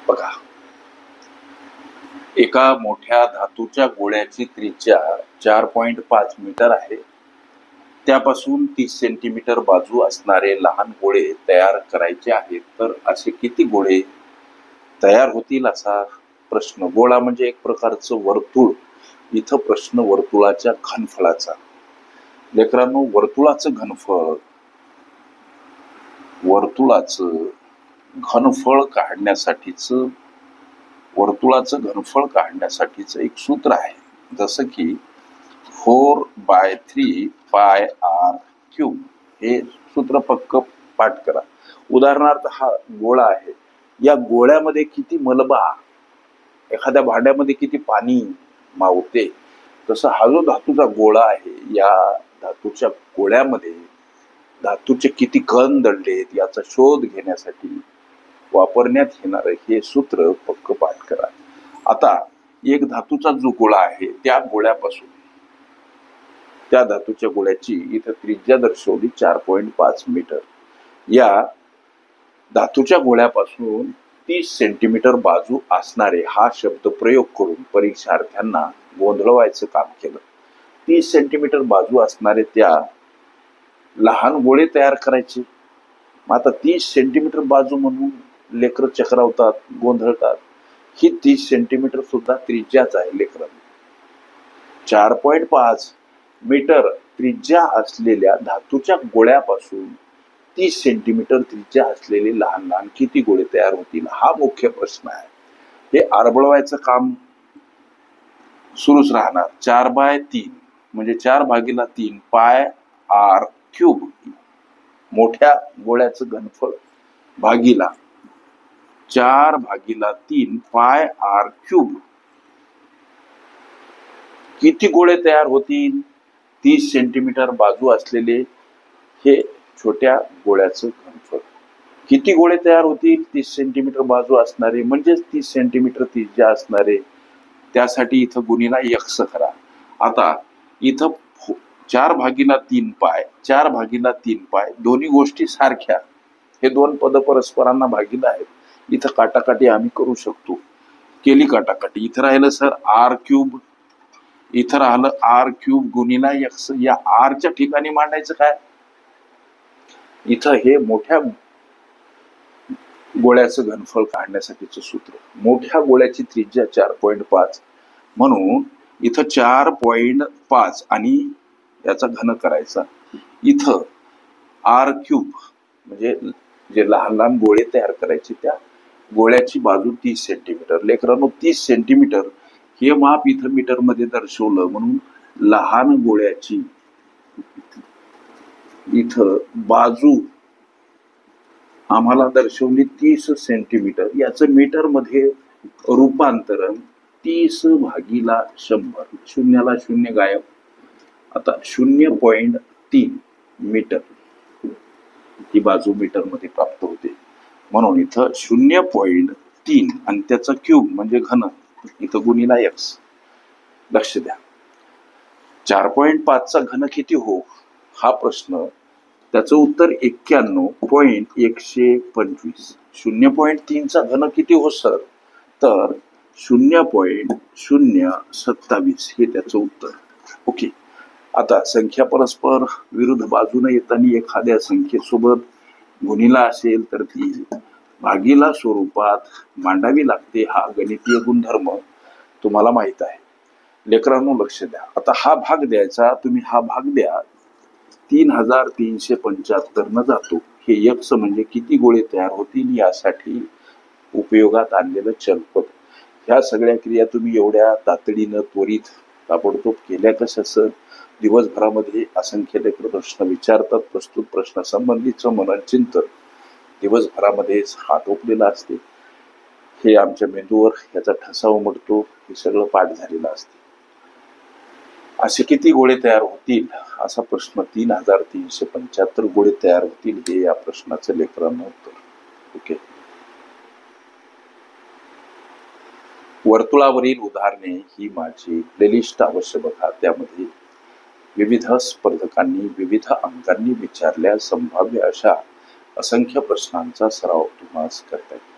बघा, एका मोठ्या धातूच्या गोळ्याची त्रिज्या 4.5 मीटर आहे. त्यापासून 30 सेंटीमीटर बाजू असणारे लहान गोळे तयार करायचे आहेत. तर असे किती गोळे तयार होतील असा प्रश्न. गोळा म्हणजे एक प्रकारचं वर्तुळ. इथं प्रश्न वर्तुळाच्या घनफळाचा. लेकरांनो, वर्तुळाचं घनफळ काढण्यासाठीच एक सूत्र आहे. जसं की 4/3 पाय r क्यूब. हे सूत्र पक्क पाठ करा. उदाहरणार्थ हा गोळा आहे. या गोळ्यामध्ये किती मलबा, एखाद्या भांड्यामध्ये किती पाणी मावते, तसं हा जो धातूचा गोळा आहे, या धातूच्या गोळ्यामध्ये धातूचे किती कण दडलेत याचा शोध घेण्यासाठी वापरण्यात येणारे हे सूत्र पक्क पाठ करा. आता एक धातूचा जो गोळा आहे, त्या धातूच्या गोळ्याची इथं त्रिज्या दर्शवली 4.5 मीटर. या धातूच्या गोळ्यापासून 30 सेंटीमीटर बाजू असणारे हा शब्द प्रयोग करून परीक्षार्थ्यांना गोंधळवायचं काम केलं. 30 सेंटीमीटर बाजू असणारे त्या लहान गोळे तयार करायचे. मग आता 30 सेंटीमीटर बाजू म्हणून लेकरं चक्रावतात, गोंधळतात. ही 30 सेंटीमीटर सुद्धा त्रिज्याच आहे लेकरांना. 4.5 मीटर त्रिज्या असलेल्या धातूच्या गोळ्यापासून 30 सेंटीमीटर त्रिज्या असलेले लहान लहान किती गोळे तयार होतील, हा मुख्य प्रश्न आहे. हे आरबळवायचं काम सुरूच राहणार. 4/3 म्हणजे 4/3 पाय r क्यूब, मोठ्या गोळ्याचं घनफळ, भागीला 4/3 पाय r क्यूब. किती गोळे तयार होतील? 30 सेंटीमीटर बाजू असलेले हे छोट्या गोळ्याचं घनफळ. किती गोळे तयार होतील? 30 सेंटीमीटर बाजू असणारे, म्हणजेच 30 सेंटीमीटर त्रिज्या असणारे. त्यासाठी इथं गुणिला x करा. आता इथं 4/3 पाय दोन्ही गोष्टी सारख्या. हे दोन पद परस्परांना भागीला आहेत. इथं काटाकाटी आम्ही करू शकतो. केली काटाकाटी. इथं राहिलं सर r क्यूब, इथं राहिलं r क्यूब गुणिला x. या r च्या ठिकाणी मांडायचं काय? इथं हे मोठ्या गोळ्याचं घनफळ काढण्यासाठीचं सूत्र. मोठ्या गोळ्याची त्रिज्या 4.5 म्हणून इथं 4.5 आणि याचा घन करायचा. इथं r क्यूब म्हणजे जे लहान लहान गोळे तयार करायचे, त्या गोळ्याची बाजू 30 सेंटीमीटर. लेकरांनो, 30 सेंटीमीटर हे माप इथं मीटर मध्ये दर्शवलं म्हणून लहान गोळ्याची इथं बाजू आम्हाला दर्शवली 30 सेंटीमीटर. याचं मीटर मध्ये रूपांतरण 30/100. शून्याला शून्य गायब. आता 0.3 मीटर ही बाजू मीटर मध्ये प्राप्त होते. म्हणून इथं 0.3 आणि त्याचा क्यूब म्हणजे घन, इथं गुणिला x. लक्ष द्या, 4.5 चा घन किती हो हा प्रश्न. त्याचं उत्तर 91.125. 0.3 चा घन किती हो सर, तर 0.027 हे त्याचं उत्तर. ओके. आता संख्या परस्पर विरुद्ध बाजूने येताना एखाद्या संख्येसोबत गुणिला असेल तर ती भागीला स्वरूपात मांडावी लागते. हा गणितीय गुणधर्म तुम्हाला माहित आहे. लेकरांनो, लक्ष द्या. आता हा भाग द्यायचा, तुम्ही हा भाग द्या. 3375 न जातो. हे x म्हणजे किती गोळे तयार होतील यासाठी उपयोगात आणलेलं चलपद. ह्या सगळ्या क्रिया तुम्ही एवढ्या तातडीनं त्वरित ताबडतोब केल्या कशा सर? दिवसभरामध्ये असंख्य लेकरं प्रश्न विचारतात. प्रस्तुत प्रश्न संबंधीचं मनन चिंतन दिवसभरामध्ये आटोपलेलं असते. हे आमच्या मेंदूवर याचा ठसा उमटतो. हे सगळं पाठ झालेलं असते. असे किती गोळे तयार होतील असा प्रश्न. 3375 गोळे तयार होतील हे या प्रश्नाचं लेकरांना उत्तर. ओके. वर्तुळावरील उदाहरणे ही माझी प्लेलिस्ट अवश्य बघा. त्यामध्ये विविध स्पर्धकांनी विविध अंकांनी विचारल्या संभाव्य अशा असंख्य प्रश्नांचा सराव तुम्हाला करता येईल.